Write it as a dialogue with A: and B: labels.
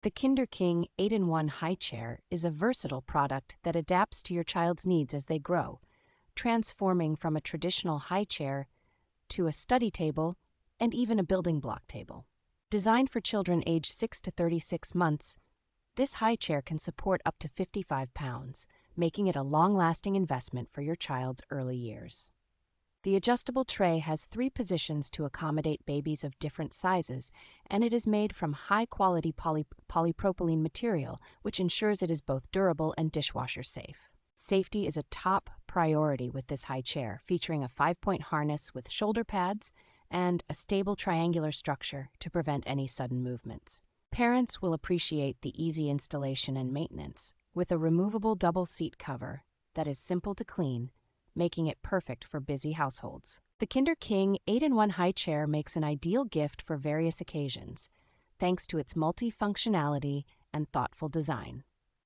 A: The Kinder King 8-in-1 High Chair is a versatile product that adapts to your child's needs as they grow, transforming from a traditional high chair to a study table and even a building block table. Designed for children aged 6 to 36 months, this high chair can support up to 55 pounds, making it a long-lasting investment for your child's early years. The adjustable tray has 3 positions to accommodate babies of different sizes, and it is made from high-quality polypropylene material, which ensures it is both durable and dishwasher-safe. Safety is a top priority with this high chair, featuring a 5-point harness with shoulder pads and a stable triangular structure to prevent any sudden movements. Parents will appreciate the easy installation and maintenance, with a removable double seat cover that is simple to clean, making it perfect for busy households. The Kinder King 8-in-1 High Chair makes an ideal gift for various occasions, thanks to its multifunctionality and thoughtful design.